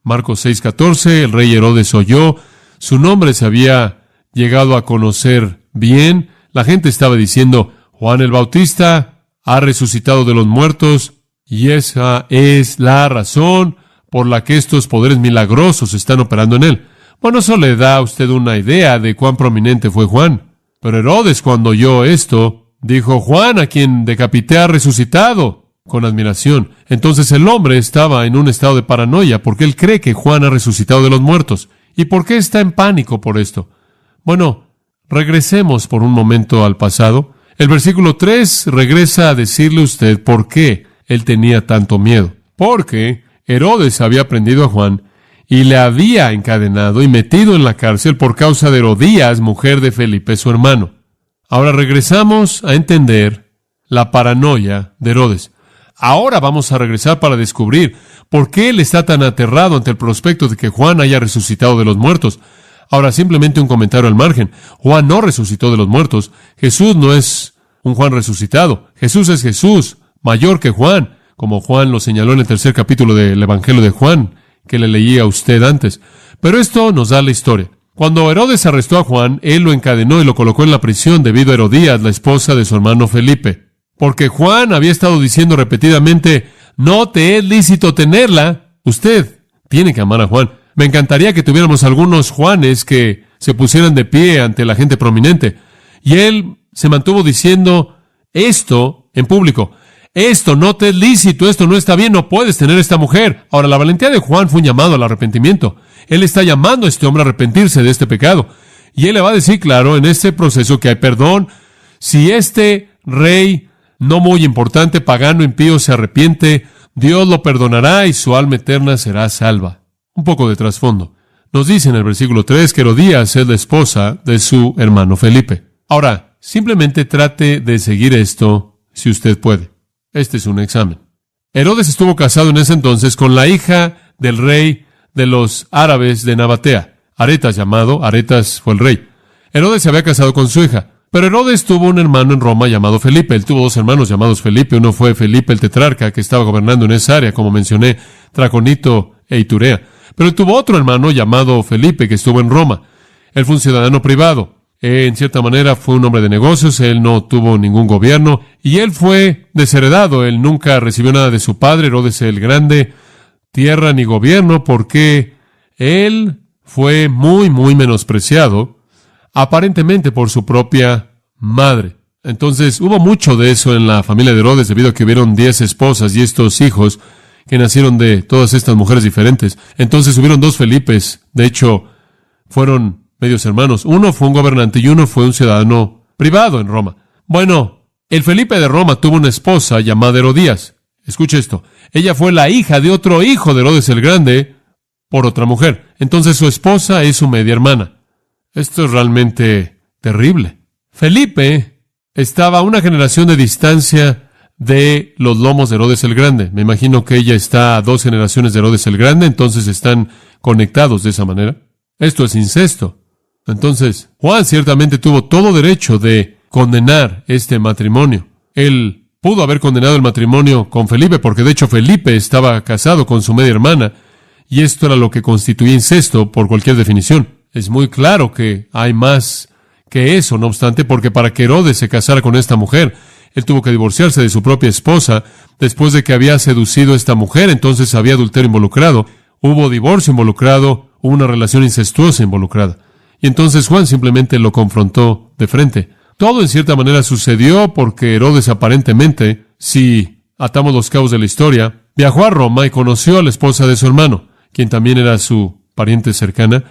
Marcos 6:14, el rey Herodes oyó, su nombre se había llegado a conocer bien, la gente estaba diciendo: Juan el Bautista ha resucitado de los muertos, y esa es la razón por la que estos poderes milagrosos están operando en él. Bueno, eso le da a usted una idea de cuán prominente fue Juan. Pero Herodes, cuando oyó esto, dijo: Juan, a quien decapité, ha resucitado, con admiración. Entonces el hombre estaba en un estado de paranoia porque él cree que Juan ha resucitado de los muertos. ¿Y por qué está en pánico por esto? Bueno, regresemos por un momento al pasado. El versículo 3 regresa a decirle a usted por qué él tenía tanto miedo. Porque Herodes había prendido a Juan y le había encadenado y metido en la cárcel por causa de Herodías, mujer de Felipe, su hermano. Ahora regresamos a entender la paranoia de Herodes. Ahora vamos a regresar para descubrir por qué él está tan aterrado ante el prospecto de que Juan haya resucitado de los muertos. Ahora, simplemente un comentario al margen. Juan no resucitó de los muertos. Jesús no es un Juan resucitado. Jesús es Jesús, mayor que Juan, como Juan lo señaló en el 3 capítulo del Evangelio de Juan, que le leí a usted antes. Pero esto nos da la historia. Cuando Herodes arrestó a Juan, él lo encadenó y lo colocó en la prisión debido a Herodías, la esposa de su hermano Felipe. Porque Juan había estado diciendo repetidamente: no te es lícito tenerla. Usted tiene que amar a Juan. Me encantaría que tuviéramos algunos Juanes que se pusieran de pie ante la gente prominente. Y él se mantuvo diciendo esto en público: esto no te es lícito, esto no está bien, no puedes tener esta mujer. Ahora, la valentía de Juan fue un llamado al arrepentimiento. Él está llamando a este hombre a arrepentirse de este pecado. Y él le va a decir claro en este proceso que hay perdón. Si este rey no muy importante, pagano, impío, se arrepiente, Dios lo perdonará y su alma eterna será salva. Un poco de trasfondo. Nos dice en el versículo 3 que Herodías es la esposa de su hermano Felipe. Ahora, simplemente trate de seguir esto si usted puede. Este es un examen. Herodes estuvo casado en ese entonces con la hija del rey de los árabes de Nabatea, Aretas llamado. Aretas fue el rey. Herodes se había casado con su hija. Pero Herodes tuvo un hermano en Roma llamado Felipe. Él tuvo dos hermanos llamados Felipe. Uno fue Felipe el tetrarca, que estaba gobernando en esa área, como mencioné, Traconito e Iturea. Pero él tuvo otro hermano llamado Felipe, que estuvo en Roma. Él fue un ciudadano privado. En cierta manera fue un hombre de negocios. Él no tuvo ningún gobierno. Y él fue desheredado. Él nunca recibió nada de su padre, Herodes el Grande, tierra ni gobierno, porque él fue muy menospreciado, aparentemente por su propia madre. Entonces, hubo mucho de eso en la familia de Herodes, debido a que hubieron 10 esposas y estos hijos que nacieron de todas estas mujeres diferentes. Entonces, hubieron 2 Felipes. De hecho, fueron medios hermanos. Uno fue un gobernante y uno fue un ciudadano privado en Roma. Bueno, el Felipe de Roma tuvo una esposa llamada Herodías. Escuche esto. Ella fue la hija de otro hijo de Herodes el Grande por otra mujer. Entonces, su esposa es su media hermana. Esto es realmente terrible. Felipe estaba a una generación de distancia de los lomos de Herodes el Grande. Me imagino que ella está a 2 generaciones de Herodes el Grande, entonces están conectados de esa manera. Esto es incesto. Entonces, Juan ciertamente tuvo todo derecho de condenar este matrimonio. Él pudo haber condenado el matrimonio con Felipe, porque de hecho Felipe estaba casado con su media hermana, y esto era lo que constituía incesto por cualquier definición. Es muy claro que hay más que eso, no obstante, porque para que Herodes se casara con esta mujer, él tuvo que divorciarse de su propia esposa después de que había seducido a esta mujer. Entonces había adulterio involucrado, hubo divorcio involucrado, hubo una relación incestuosa involucrada. Y entonces Juan simplemente lo confrontó de frente. Todo en cierta manera sucedió porque Herodes aparentemente, si atamos los cabos de la historia, viajó a Roma y conoció a la esposa de su hermano, quien también era su pariente cercana,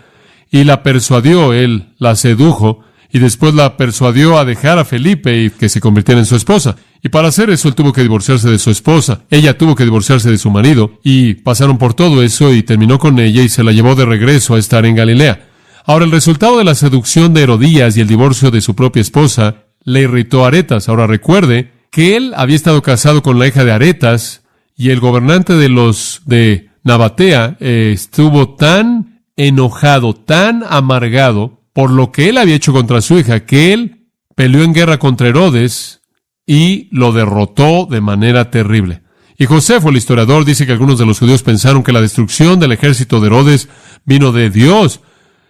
y la persuadió, él la sedujo, y después la persuadió a dejar a Felipe y que se convirtiera en su esposa. Y para hacer eso, él tuvo que divorciarse de su esposa. Ella tuvo que divorciarse de su marido, y pasaron por todo eso, y terminó con ella, y se la llevó de regreso a estar en Galilea. Ahora, el resultado de la seducción de Herodías y el divorcio de su propia esposa le irritó a Aretas. Ahora, recuerde que él había estado casado con la hija de Aretas, y el gobernante de los de Nabatea estuvo tan enojado, tan amargado por lo que él había hecho contra su hija, que él peleó en guerra contra Herodes y lo derrotó de manera terrible. Y Josefo, el historiador, dice que algunos de los judíos pensaron que la destrucción del ejército de Herodes vino de Dios,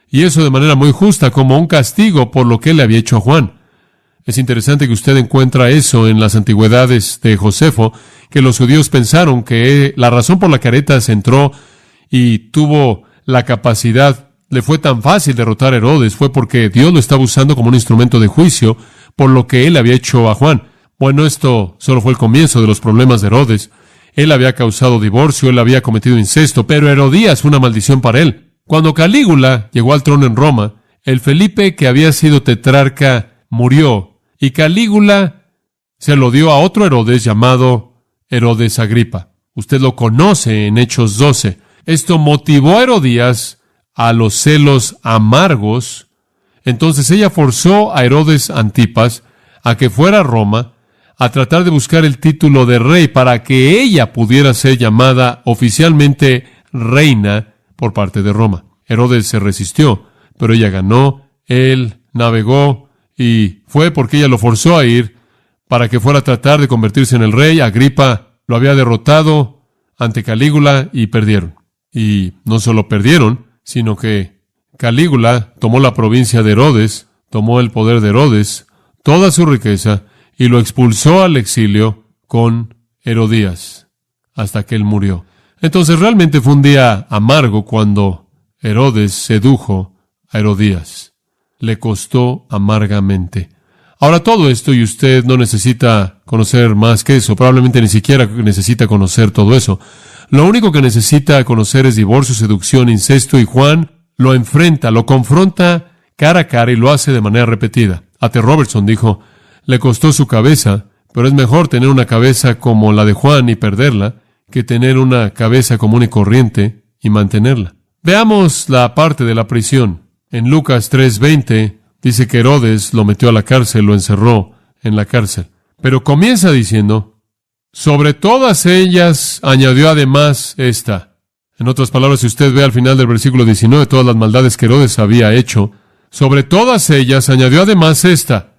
y eso de manera muy justa, como un castigo por lo que él le había hecho a Juan. Es interesante que usted encuentra eso en las antigüedades de Josefo, que los judíos pensaron que la razón por la que Aretas entró y tuvo la capacidad, le fue tan fácil derrotar a Herodes, fue porque Dios lo estaba usando como un instrumento de juicio por lo que él había hecho a Juan. Bueno, esto solo fue el comienzo de los problemas de Herodes. Él había causado divorcio, él había cometido incesto, pero Herodías fue una maldición para él. Cuando Calígula llegó al trono en Roma, el Felipe que había sido tetrarca murió, y Calígula se lo dio a otro Herodes llamado Herodes Agripa. Usted lo conoce en Hechos 12. Esto motivó a Herodías a los celos amargos. Entonces ella forzó a Herodes Antipas a que fuera a Roma a tratar de buscar el título de rey para que ella pudiera ser llamada oficialmente reina por parte de Roma. Herodes se resistió, pero ella ganó, él navegó y fue porque ella lo forzó a ir para que fuera a tratar de convertirse en el rey. Agripa lo había derrotado ante Calígula y perdieron. Y no solo perdieron, sino que Calígula tomó la provincia de Herodes, tomó el poder de Herodes, toda su riqueza, y lo expulsó al exilio con Herodías, hasta que él murió. Entonces realmente fue un día amargo cuando Herodes sedujo a Herodías. Le costó amargamente. Ahora todo esto, y usted no necesita conocer más que eso, probablemente ni siquiera necesita conocer todo eso. Lo único que necesita conocer es divorcio, seducción, incesto, y Juan lo enfrenta, lo confronta cara a cara y lo hace de manera repetida. A.T. Robertson dijo, le costó su cabeza, pero es mejor tener una cabeza como la de Juan y perderla, que tener una cabeza común y corriente y mantenerla. Veamos la parte de la prisión. En Lucas 3:20 dice que Herodes lo metió a la cárcel, lo encerró en la cárcel. Pero comienza diciendo, sobre todas ellas añadió además esta. En otras palabras, si usted ve al final del versículo 19 todas las maldades que Herodes había hecho, sobre todas ellas añadió además esta.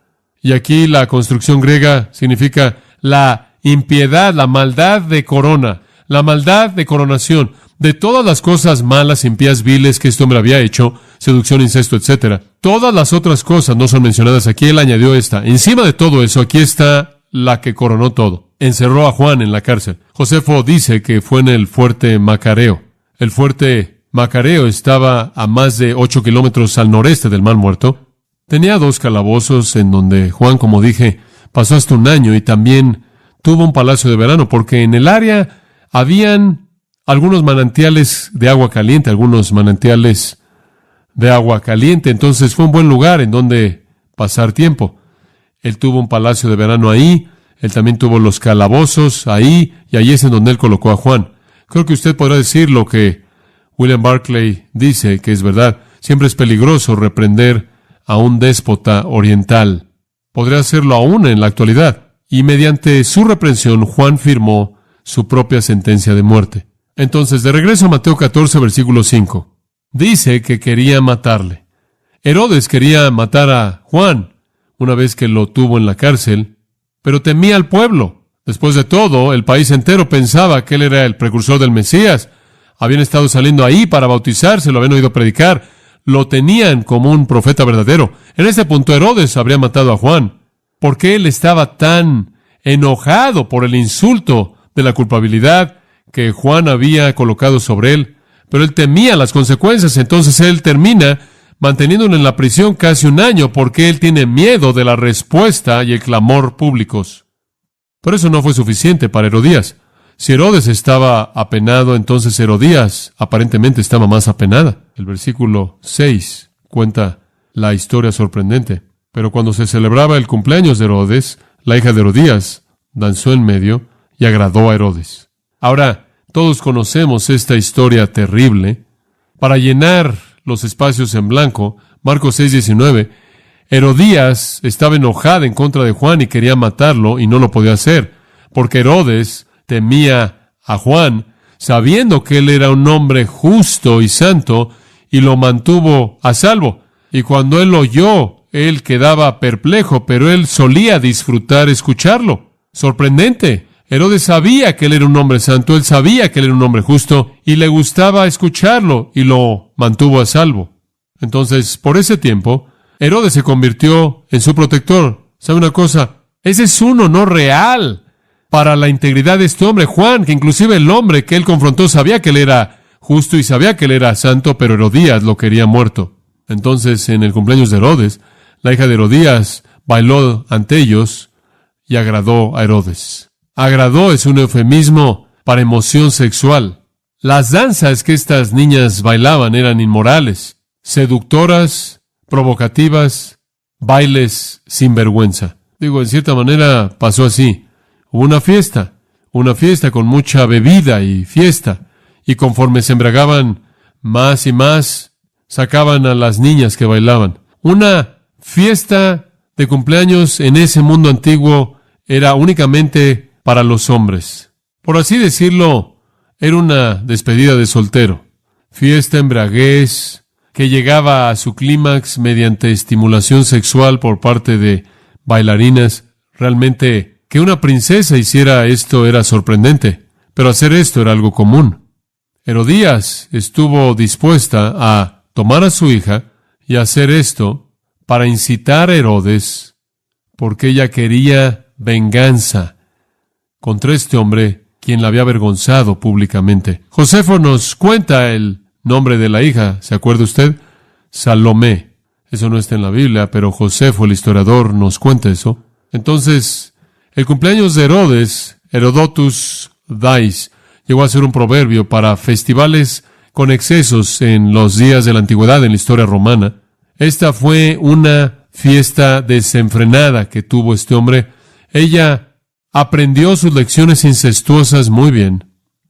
Y aquí la construcción griega significa la impiedad, la maldad de corona, la maldad de coronación. De todas las cosas malas, impías, viles que este hombre había hecho, seducción, incesto, etc., todas las otras cosas no son mencionadas aquí. Él añadió esta. Encima de todo eso, aquí está la que coronó todo. Encerró a Juan en la cárcel. Josefo dice que fue en el fuerte Macareo. El fuerte Macareo estaba a más de 8 kilómetros al noreste del Mar Muerto. Tenía 2 calabozos en donde Juan, como dije, pasó hasta un año, y también tuvo un palacio de verano, porque en el área habían algunos manantiales de agua caliente, entonces fue un buen lugar en donde pasar tiempo. Él tuvo un palacio de verano ahí, él también tuvo los calabozos ahí, y ahí es en donde él colocó a Juan. Creo que usted podrá decir lo que William Barclay dice, que es verdad. Siempre es peligroso reprender a un déspota oriental. Podría hacerlo aún en la actualidad. Y mediante su reprensión, Juan firmó su propia sentencia de muerte. Entonces, de regreso a Mateo 14, versículo 5. Dice que quería matarle. Herodes quería matar a Juan una vez que lo tuvo en la cárcel, pero temía al pueblo. Después de todo, el país entero pensaba que él era el precursor del Mesías. Habían estado saliendo ahí para bautizarse, lo habían oído predicar. Lo tenían como un profeta verdadero. En este punto, Herodes habría matado a Juan, porque él estaba tan enojado por el insulto de la culpabilidad que Juan había colocado sobre él, pero él temía las consecuencias. Entonces él termina manteniéndolo en la prisión casi un año, porque él tiene miedo de la respuesta y el clamor públicos. Pero eso no fue suficiente para Herodías. Si Herodes estaba apenado, entonces Herodías aparentemente estaba más apenada. El versículo 6 cuenta la historia sorprendente. Pero cuando se celebraba el cumpleaños de Herodes, la hija de Herodías danzó en medio y agradó a Herodes. Ahora, todos conocemos esta historia terrible. Para llenar los espacios en blanco, Marcos 6:19, Herodías estaba enojada en contra de Juan y quería matarlo, y no lo podía hacer, porque Herodes temía a Juan, sabiendo que él era un hombre justo y santo, y lo mantuvo a salvo. Y cuando él oyó, él quedaba perplejo, pero él solía disfrutar escucharlo. Sorprendente. Herodes sabía que él era un hombre santo, él sabía que él era un hombre justo, y le gustaba escucharlo, y lo mantuvo a salvo. Entonces, por ese tiempo, Herodes se convirtió en su protector. ¿Sabe una cosa? Ese es un honor real para la integridad de este hombre, Juan, que inclusive el hombre que él confrontó sabía que él era justo y sabía que él era santo, pero Herodías lo quería muerto. Entonces, en el cumpleaños de Herodes, la hija de Herodías bailó ante ellos y agradó a Herodes. Agradó es un eufemismo para emoción sexual. Las danzas que estas niñas bailaban eran inmorales, seductoras, provocativas, bailes sin vergüenza. En cierta manera pasó así. Hubo una fiesta con mucha bebida y fiesta, y conforme se embriagaban más y más, sacaban a las niñas que bailaban. Una fiesta de cumpleaños en ese mundo antiguo era únicamente para los hombres. Por así decirlo, era una despedida de soltero. Fiesta, embriaguez, que llegaba a su clímax mediante estimulación sexual por parte de bailarinas. Realmente, que una princesa hiciera esto era sorprendente, pero hacer esto era algo común. Herodías estuvo dispuesta a tomar a su hija y hacer esto para incitar a Herodes, porque ella quería venganza contra este hombre, quien la había avergonzado públicamente. Josefo nos cuenta el nombre de la hija, ¿se acuerda usted? Salomé. Eso no está en la Biblia, pero Josefo, el historiador, nos cuenta eso. Entonces, el cumpleaños de Herodes, Herodotus Dais, llegó a ser un proverbio para festivales con excesos en los días de la antigüedad en la historia romana. Esta fue una fiesta desenfrenada que tuvo este hombre. Ella aprendió sus lecciones incestuosas muy bien.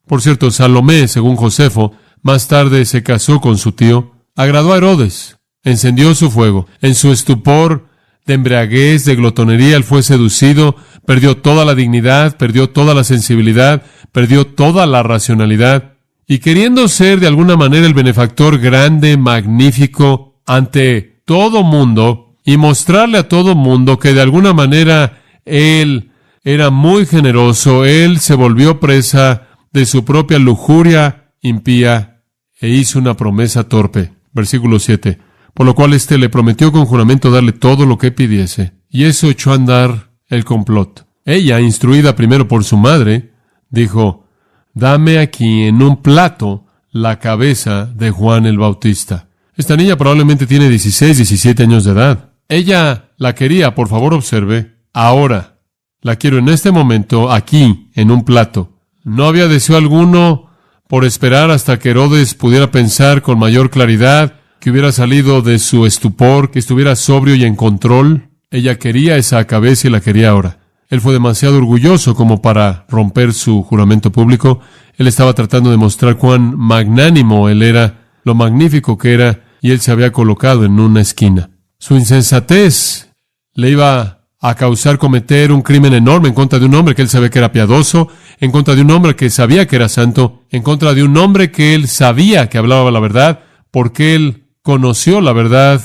Por cierto, Salomé, según Josefo, más tarde se casó con su tío, agradó a Herodes, encendió su fuego. En su estupor de embriaguez, de glotonería, él fue seducido, perdió toda la dignidad, perdió toda la sensibilidad, perdió toda la racionalidad, y queriendo ser de alguna manera el benefactor grande, magnífico, ante todo mundo, y mostrarle a todo mundo que de alguna manera él era muy generoso. Él se volvió presa de su propia lujuria impía e hizo una promesa torpe. Versículo 7. Por lo cual éste le prometió con juramento darle todo lo que pidiese. Y eso echó a andar el complot. Ella, instruida primero por su madre, dijo: dame aquí en un plato la cabeza de Juan el Bautista. Esta niña probablemente tiene 16, 17 años de edad. Ella la quería, por favor observe, ahora. La quiero en este momento, aquí, en un plato. No había deseo alguno por esperar hasta que Herodes pudiera pensar con mayor claridad, que hubiera salido de su estupor, que estuviera sobrio y en control. Ella quería esa cabeza y la quería ahora. Él fue demasiado orgulloso como para romper su juramento público. Él estaba tratando de mostrar cuán magnánimo él era, lo magnífico que era, y él se había colocado en una esquina. Su insensatez le iba a causar cometer un crimen enorme en contra de un hombre que él sabía que era piadoso, en contra de un hombre que sabía que era santo, en contra de un hombre que él sabía que hablaba la verdad, porque él conoció la verdad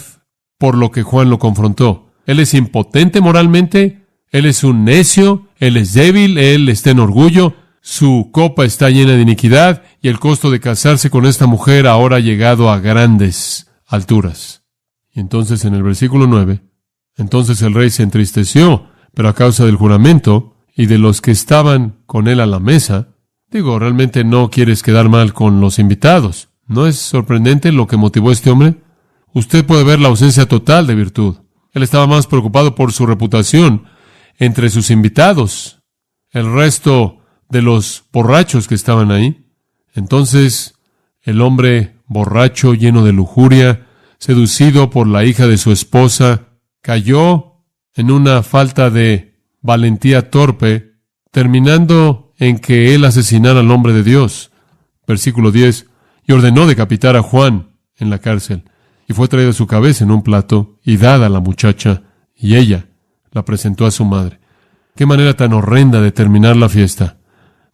por lo que Juan lo confrontó. Él es impotente moralmente, él es un necio, él es débil, él está en orgullo, su copa está llena de iniquidad y el costo de casarse con esta mujer ahora ha llegado a grandes alturas. Y entonces en el versículo 9, entonces el rey se entristeció, pero a causa del juramento y de los que estaban con él a la mesa. Realmente no quieres quedar mal con los invitados. ¿No es sorprendente lo que motivó a este hombre? Usted puede ver la ausencia total de virtud. Él estaba más preocupado por su reputación entre sus invitados, el resto de los borrachos que estaban ahí. Entonces, el hombre borracho, lleno de lujuria, seducido por la hija de su esposa, cayó en una falta de valentía torpe, terminando en que él asesinara al hombre de Dios. Versículo 10. Y ordenó decapitar a Juan en la cárcel. Y fue traída su cabeza en un plato y dada a la muchacha, y ella la presentó a su madre. Qué manera tan horrenda de terminar la fiesta.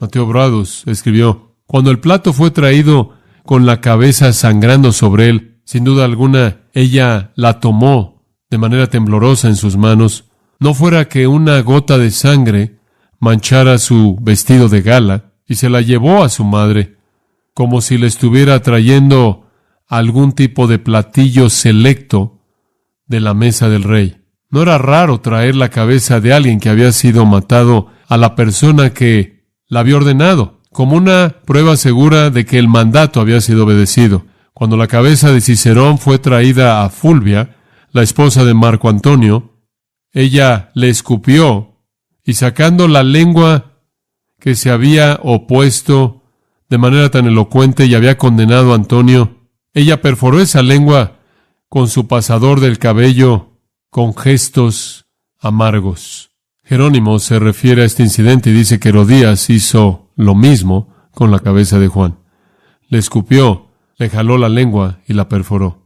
Mateo Bradus escribió: cuando el plato fue traído con la cabeza sangrando sobre él, sin duda alguna, ella la tomó de manera temblorosa en sus manos, no fuera que una gota de sangre manchara su vestido de gala, y se la llevó a su madre, como si le estuviera trayendo algún tipo de platillo selecto de la mesa del rey. No era raro traer la cabeza de alguien que había sido matado a la persona que la había ordenado, como una prueba segura de que el mandato había sido obedecido. Cuando la cabeza de Cicerón fue traída a Fulvia, la esposa de Marco Antonio, ella le escupió y sacando la lengua que se había opuesto de manera tan elocuente y había condenado a Antonio, ella perforó esa lengua con su pasador del cabello con gestos amargos. Jerónimo se refiere a este incidente y dice que Herodías hizo lo mismo con la cabeza de Juan. Le escupió, le jaló la lengua y la perforó.